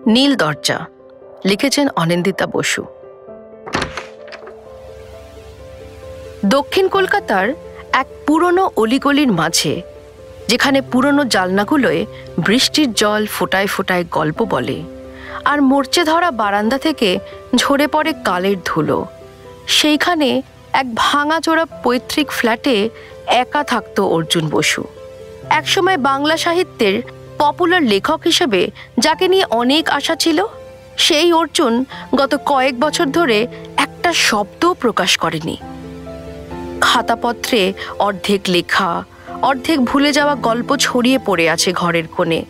নীল দরজা, লিখেছেন অনিন্দিতা বসু। দক্ষিণ কলকাতার এক পুরনো অলিগলির মাঝে, যেখানে পুরনো জালনাগুলোয় বৃষ্টির জল ফোটায় ফোটায় গল্প বলে, আর মরচে ধরা বারান্দা থেকে ঝরে পড়ে কালের ধুলো, সেইখানে এক ভাঙাচোরা পৈতৃক ফ্ল্যাটে একা থাকত অর্জুন বসু। একসময় বাংলা সাহিত্যের পপুলার লেখক হিসেবে যাকে নিয়ে অনেক আশা ছিল, সেই অর্জুন গত কয়েক বছর ধরে একটা শব্দও প্রকাশ করেনি। খাতাপত্রে অর্ধেক লেখা, অর্ধেক ভুলে যাওয়া গল্প ছড়িয়ে পড়ে আছে ঘরের কোণে।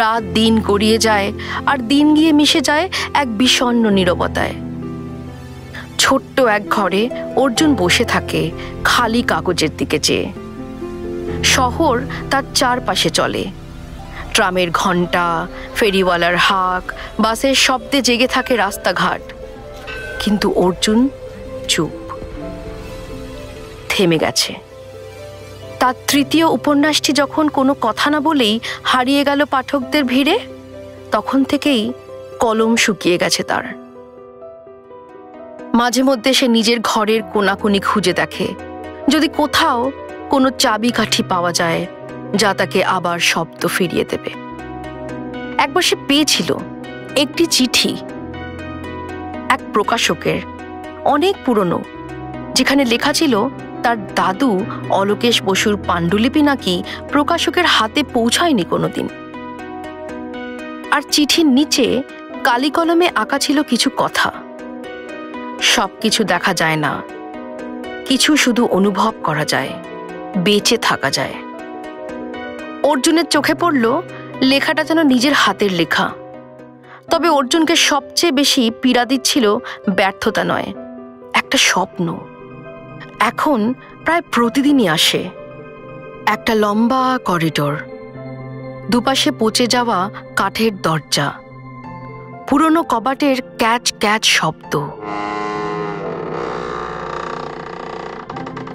রাত দিন গড়িয়ে যায়, আর দিন গিয়ে মিশে যায় এক বিষণ্ণ নীরবতায়। ছোট্ট এক ঘরে অর্জুন বসে থাকে খালি কাগজের দিকে চেয়ে। শহর তার চারপাশে চলে, ট্রামের ঘণ্টা, ফেরিওয়ালার হাঁক, বাসের শব্দে জেগে থাকে রাস্তাঘাট। কিন্তু অর্জুন চুপ, থেমে গেছে। তার তৃতীয় উপন্যাসটি যখন কোনো কথা না বলেই হারিয়ে গেল পাঠকদের ভিড়ে, তখন থেকেই কলম শুকিয়ে গেছে তার। মাঝে মধ্যে সে নিজের ঘরের কোনাকুনি খুঁজে দেখে, যদি কোথাও কোনো চাবিকাঠি পাওয়া যায় যা তাকে আবার শব্দ ফিরিয়ে দেবে। একবার সে পেয়েছিল একটি চিঠি, এক প্রকাশকের, অনেক পুরনো, যেখানে লেখা ছিল তার দাদু অলোকেশ বসুর পাণ্ডুলিপি নাকি প্রকাশকের হাতে পৌঁছায়নি কোনোদিন। আর চিঠির নিচে কালি কলমে আঁকা ছিল কিছু কথা। সবকিছু দেখা যায় না, কিছু শুধু অনুভব করা যায়, বেঁচে থাকা যায়। অর্জুনের চোখে পড়ল লেখাটা যেন নিজের হাতের লেখা। তবে অর্জুনকে সবচেয়ে বেশি পীড়া দিচ্ছিল ব্যর্থতা নয়, একটা স্বপ্ন। এখন প্রায় প্রতিদিনই আসে। একটা লম্বা করিডোর, দুপাশে পচে যাওয়া কাঠের দরজা, পুরনো কবাটের ক্যাচ ক্যাচ শব্দ,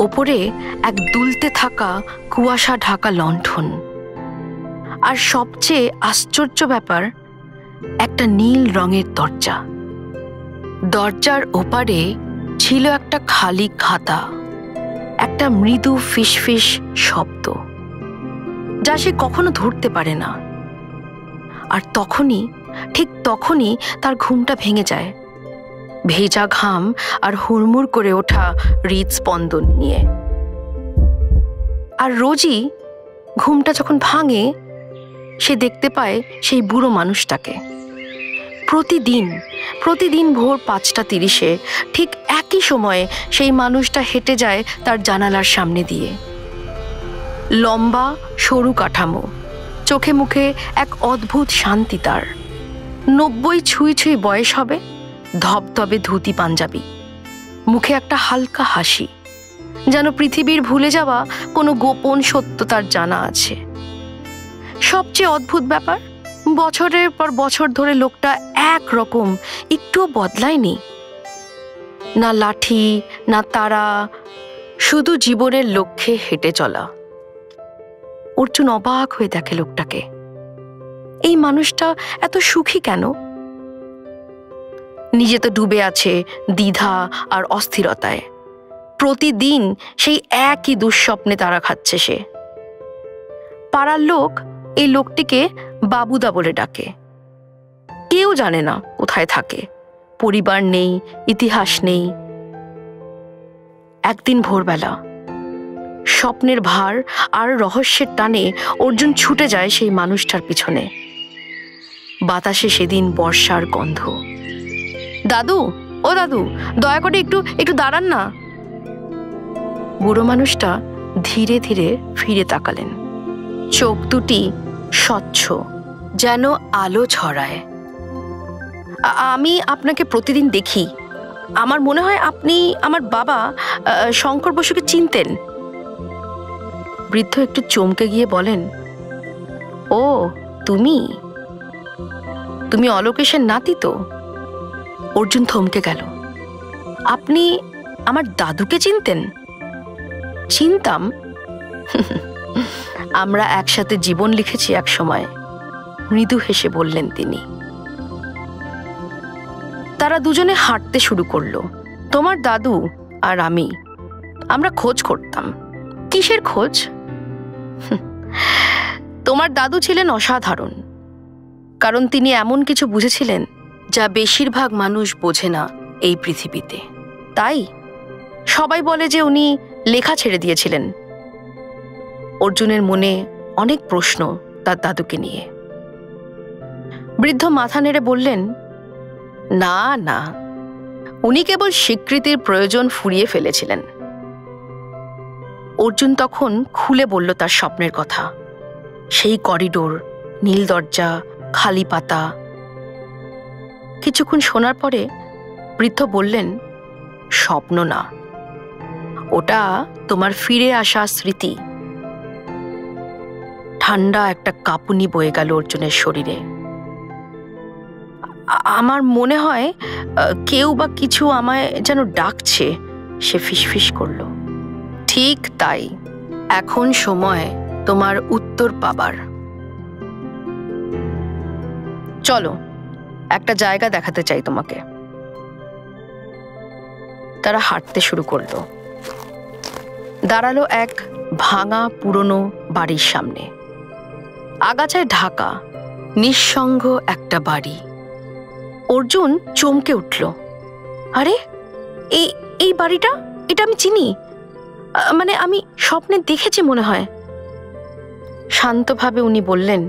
ওপরে এক দুলতে থাকা কুয়াশা ঢাকা লণ্ঠন, আর সবচেয়ে আশ্চর্য ব্যাপার, একটা নীল রঙের দরজা। দরজার ওপারে ছিল একটা খালি খাতা, একটা মৃদু ফিসফিস শব্দ, যা সে কখনো ধরতে পারে না। আর তখনই, ঠিক তখনই তার ঘুমটা ভেঙে যায়, ভেজা ঘাম আর হুড়মুড় করে ওঠা হৃদস্পন্দন নিয়ে। আর রোজই ঘুমটা যখন ভাঙে, সে দেখতে পায় সেই বুড়ো মানুষটাকে। প্রতিদিন ভোর 5:30 ঠিক একই সময়ে সেই মানুষটা হেঁটে যায় তার জানালার সামনে দিয়ে। লম্বা সরু কাঠামো, চোখে মুখে এক অদ্ভুত শান্তি তার। 90 ছুঁই ছুঁই বয়স হবে, ধবধবে ধুতি পাঞ্জাবি, মুখে একটা হালকা হাসি, যেন পৃথিবীর ভুলে যাওয়া কোনো গোপন সত্য তার জানা আছে। সবচেয়ে অদ্ভুত ব্যাপার, বছরের পর বছর ধরে লোকটা একরকম, একটুও বদলায়নি। না লাঠি, না তারা, শুধু জীবনের লক্ষ্যে হেঁটে চলা। অর্জুন অবাক হয়ে দেখে লোকটাকে। এই মানুষটা এত সুখী কেন? নিজে তো ডুবে আছে দ্বিধা আর অস্থিরতায়। প্রতিদিন সেই একই দুঃস্বপ্নে তারা খাচ্ছে সে। পাড়ার লোক এই লোকটিকে বাবুদা বলে ডাকে। কেউ জানে না কোথায় থাকে, পরিবার নেই, ইতিহাস নেই। একদিন ভোরবেলা স্বপ্নের ভার আর রহস্যের টানে অর্জুন ছুটে যায় সেই মানুষটার পিছনে। বাতাসে সেদিন বর্ষার গন্ধ। দাদু, ও দাদু, দয়া করে একটু দাঁড়ান না। বুড়ো মানুষটা ধীরে ধীরে ফিরে তাকালেন। চোখ দুটি স্বচ্ছ, যেন আলো ছড়ায়। আমি আপনাকে প্রতিদিন দেখি। আমার মনে হয় আপনি আমার বাবা শঙ্কর বসুকে চিনতেন। বৃদ্ধ একটু চমকে গিয়ে বলেন, ও তুমি অলোকেশের নাতি তো? অর্জুন থমকে গেল। আপনি আমার দাদুকে চিনতেন? চিনতাম, আমরা একসাথে জীবন লিখেছি এক সময়। মৃদু হেসে বললেন তিনি। তারা দুজনে হাঁটতে শুরু করলো। তোমার দাদু আর আমরা খোঁজ করতাম। কিসের খোঁজ? তোমার দাদু ছিলেন অসাধারণ, কারণ তিনি এমন কিছু বুঝেছিলেন যা বেশিরভাগ মানুষ বোঝে না এই পৃথিবীতে। তাই সবাই বলে যে উনি লেখা ছেড়ে দিয়েছিলেন। অর্জুনের মনে অনেক প্রশ্ন তার দাদুকে নিয়ে। বৃদ্ধ মাথা নেড়ে বললেন, না না, উনি কেবল স্বীকৃতির প্রয়োজন ফুরিয়ে ফেলেছিলেন। অর্জুন তখন খুলে বলল তার স্বপ্নের কথা। সেই করিডোর, নীল দরজা, খালি পাতা। কিছুক্ষণ শোনার পরে বৃদ্ধ বললেন, স্বপ্ন না, ওটা তোমার ফিরে আসা স্মৃতি। ঠান্ডা একটা কাঁপুনি বয়ে গেল অর্জুনের শরীরে। আমার মনে হয় কেউ বা কিছু আমায় যেন ডাকছে, সে ফিসফিস করল। ঠিক তাই, এখন সময় তোমার উত্তর পাবার। চলো, একটা জায়গা দেখাতে চাই তোমাকে। তারা হাঁটতে শুরু করলো। দাঁড়ালো এক ভাঙা পুরনো বাড়ির সামনে। আগাছায় ঢাকা নিঃসঙ্গ একটা বাড়ি। অর্জুন চমকে উঠল। আরে, এই বাড়িটা, এটা আমি চিনি, মানে আমি স্বপ্নে দেখেছি মনে হয়। শান্তভাবে উনি বললেন,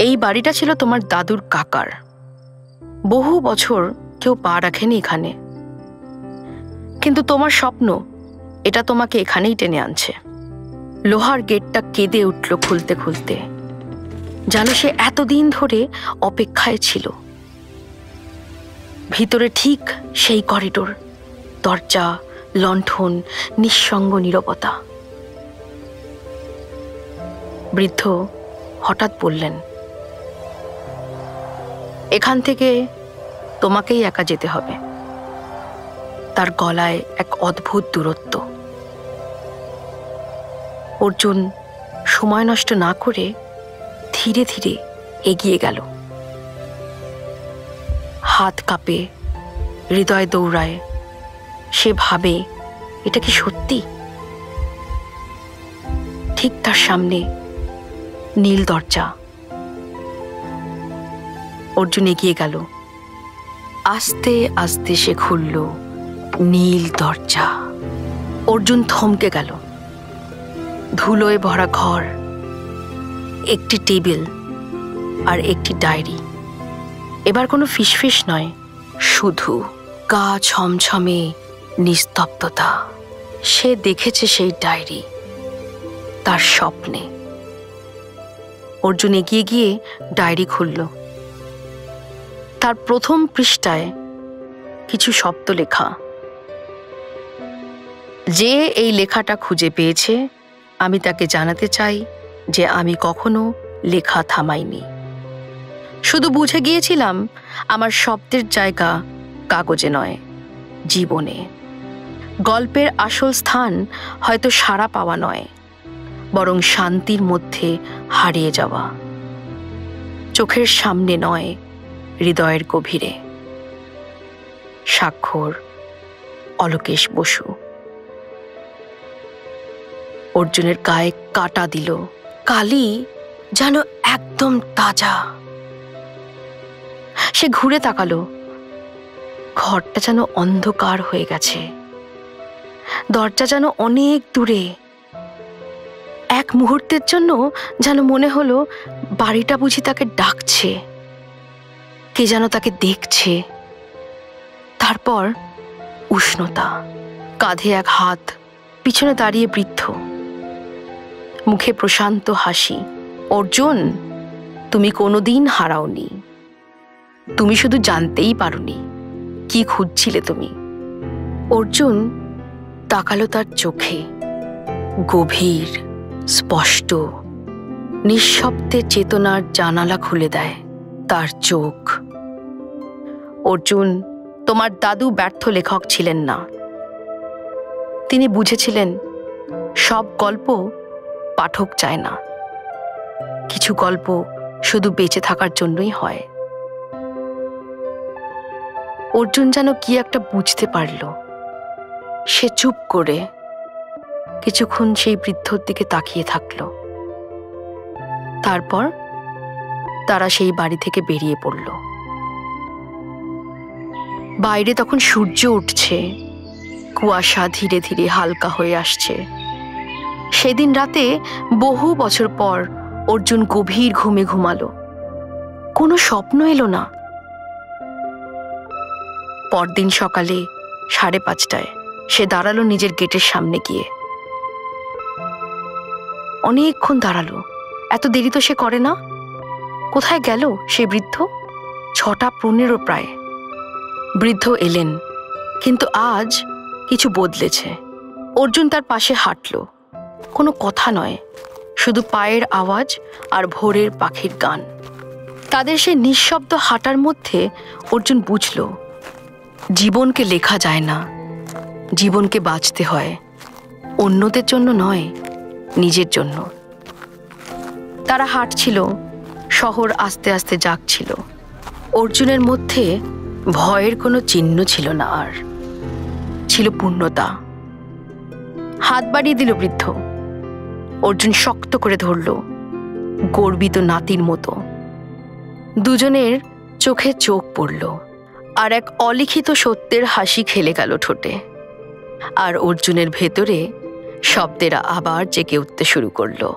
এই বাড়িটা ছিল তোমার দাদুর কাকার। বহু বছর কেউ পা রাখেনি এখানে, কিন্তু তোমার স্বপ্ন এটা তোমাকে এখানেই টেনে আনছে। লোহার গেটটা কেঁদে উঠল খুলতে খুলতে, যেন সে এতদিন ধরে অপেক্ষায় ছিল। ভিতরে ঠিক সেই করিডোর, দরজা, লণ্ঠন, নিঃসঙ্গ নীরবতা। বৃদ্ধ হঠাৎ বললেন, এখান থেকে তোমাকেই একা যেতে হবে। তার গলায় এক অদ্ভুত দূরত্ব। অর্জুন সময় নষ্ট না করে ধীরে ধীরে এগিয়ে গেল। হাত কাঁপে, হৃদয় দৌড়ায়। সে ভাবে, এটা কি সত্যি? ঠিক তার সামনে নীল দরজা। অর্জুন এগিয়ে গেল। আস্তে আস্তে সে খুলল নীল দরজা। অর্জুন থমকে গেল। ধুলোয় ভরা ঘর, একটি টেবিল আর একটি ডায়েরি। এবার কোনো ফিসফিস নয়, শুধু গা ছমছমে নিস্তব্ধতা। সে দেখেছে সেই ডায়েরি তার স্বপ্নে। অর্জুন এগিয়ে গিয়ে ডায়েরি খুলল। তার প্রথম পৃষ্ঠায় কিছু শব্দ লেখা। যে এই লেখাটা খুঁজে পেয়েছে, আমি তাকে জানাতে চাই যে আমি কখনো লেখা থামাইনি। শুধু বুঝে গিয়েছিলাম আমার শব্দের জায়গা কাগজে নয়, জীবনে। গল্পের আসল স্থান হয়তো সাড়া পাওয়া নয়, বরং শান্তির মধ্যে হারিয়ে যাওয়া। চোখের সামনে নয়, হৃদয়ের গভীরে। স্বাক্ষর অলোকেশ বসু। অর্জুনের গায়ে কাটা দিল। কালি যেন একদম তাজা। সে ঘুরে তাকালো। ঘরটা যেন অন্ধকার হয়ে গেছে। দরজা যেন অনেক দূরে। এক মুহূর্তের জন্য যেন মনে হলো বাড়িটা বুঝি তাকে ডাকছে, কে যেন তাকে দেখছে। তারপর উষ্ণতা, কাঁধে এক হাত, পিছনে দাঁড়িয়ে বৃদ্ধ, মুখে প্রশান্ত হাসি। অর্জুন, তুমি কোনোদিন হারাওনি। তুমি শুধু জানতেই পারোনি কি খুঁজছিলে তুমি। অর্জুন তাকালো তার চোখে। গভীর, স্পষ্ট, নিঃশব্দে চেতনার জানালা খুলে দেয় তার চোখ। অর্জুন, তোমার দাদু ব্যর্থ লেখক ছিলেন না। তিনি বুঝেছিলেন সব গল্প পাঠক চায় না। কিছু গল্প শুধু বেঁচে থাকার জন্যই হয়। অর্জুন যেন কি একটা বুঝতে পারল। সে চুপ করে কিছুক্ষণ সেই বৃদ্ধর দিকে তাকিয়ে থাকল। তারপর তারা সেই বাড়ি থেকে বেরিয়ে পড়ল। বাইরে তখন সূর্য উঠছে, কুয়াশা ধীরে ধীরে হালকা হয়ে আসছে। সেদিন রাতে বহু বছর পর অর্জুন গভীর ঘুমে ঘুমালো। কোনো স্বপ্ন এলো না। পরদিন সকালে 5:30টায় সে দাঁড়ালো নিজের গেটের সামনে গিয়ে। অনেকক্ষণ দাঁড়ালো। এত দেরি তো সে করে না। কোথায় গেল সেই বৃদ্ধ? 6:15 প্রায়। বৃদ্ধ এলেন, কিন্তু আজ কিছু বদলেছে। অর্জুন তার পাশে হাঁটল। কোনো কথা নয়, শুধু পায়ের আওয়াজ আর ভোরের পাখির গান। তাদের সে নিঃশব্দ হাঁটার মধ্যে অর্জুন বুঝল, জীবনকে লেখা যায় না, জীবনকে বাঁচতে হয়। অন্যদের জন্য নয়, নিজের জন্য। তারা হাঁটছিল, শহর আস্তে আস্তে জাগছিল। অর্জুনের মধ্যে ভয়ের কোনো চিহ্ন ছিল না, আর ছিল পূর্ণতা। হাত বাড়িয়ে দিল বৃদ্ধ। অর্জুন শক্ত করে ধরল, গর্বিত নাতির মতো। দুজনের চোখে চোখ পড়ল, আর এক অলিখিত সত্যের হাসি খেলে গেল ঠোঁটে। আর অর্জুনের ভেতরে শব্দেরা আবার জেগে উঠতে শুরু করলো।